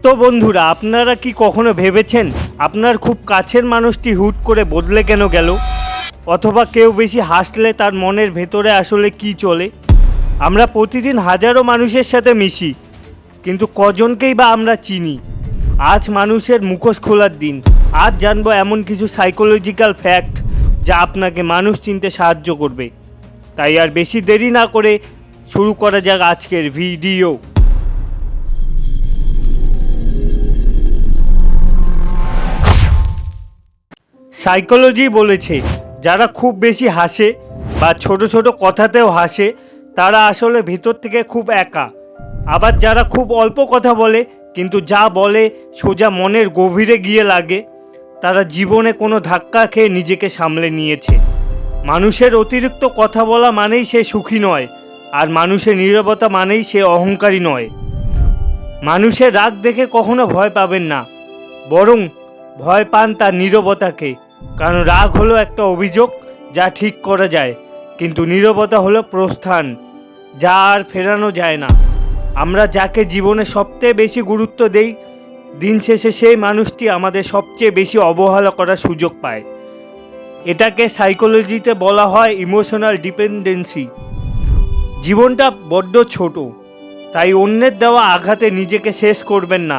তো বন্ধুরা, আপনারা কি কখনো ভেবেছেন আপনার খুব কাছের মানুষটি হুট করে বদলে কেন গেল? অথবা কেউ বেশি হাসলে তার মনের ভেতরে আসলে কি চলে? আমরা প্রতিদিন হাজারো মানুষের সাথে মিশি, কিন্তু কজনকেই বা আমরা চিনি? আজ মানুষের মুখোশ খোলার দিন। আজ জানবো এমন কিছু সাইকোলজিক্যাল ফ্যাক্ট যা আপনাকে মানুষ চিনতে সাহায্য করবে। তাই আর বেশি দেরি না করে শুরু করা যাক আজকের ভিডিও। সাইকোলজি বলেছে, যারা খুব বেশি হাসে বা ছোট ছোট কথাতেও হাসে তারা আসলে ভেতর থেকে খুব একা। আবার যারা খুব অল্প কথা বলে কিন্তু যা বলে সোজা মনের গভীরে গিয়ে লাগে, তারা জীবনে কোনো ধাক্কা খেয়ে নিজেকে সামলে নিয়েছে। মানুষের অতিরিক্ত কথা বলা মানেই সে সুখী নয়, আর মানুষের নীরবতা মানেই সে অহংকারী নয়। মানুষের রাগ দেখে কখনো ভয় পাবেন না, বরং ভয় পান তার নীরবতাকে। কারণ রাগ হলো একটা অভিযোগ যা ঠিক করা যায়, কিন্তু নীরবতা হলো প্রস্থান যা আর ফেরানো যায় না। আমরা যাকে জীবনে সবচেয়ে বেশি গুরুত্ব দেই, দিন শেষে সেই মানুষটি আমাদের সবচেয়ে বেশি অবহেলা করার সুযোগ পায়। এটাকে সাইকোলজিতে বলা হয় ইমোশনাল ডিপেন্ডেন্সি। জীবনটা বড্ড ছোট, তাই অন্যের দেওয়া আঘাতে নিজেকে শেষ করবেন না।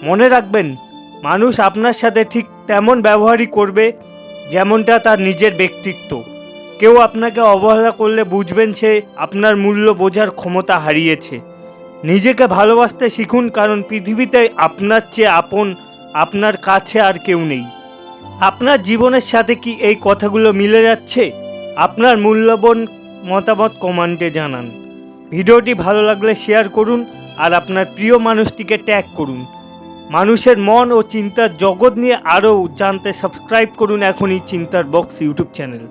মনে রাখবেন, মানুষ আপনার সাথে ঠিক তেমন ব্যবহারই করবে যেমনটা তার নিজের ব্যক্তিত্ব। কেউ আপনাকে অবহেলা করলে বুঝবেন সে আপনার মূল্য বোঝার ক্ষমতা হারিয়েছে। নিজেকে ভালোবাসতে শিখুন, কারণ পৃথিবীতে আপনার চেয়ে আপন আপনার কাছে আর কেউ নেই। আপনার জীবনের সাথে কি এই কথাগুলো মিলে যাচ্ছে? আপনার মূল্যবান মতামত কমেন্টে জানান। ভিডিওটি ভালো লাগলে শেয়ার করুন আর আপনার প্রিয় মানুষটিকে ট্যাগ করুন। মানুষের মন ও চিন্তার জগৎ নিয়ে আরও জানতে সাবস্ক্রাইব করুন এখনই চিন্তার বক্স ইউটিউব চ্যানেল।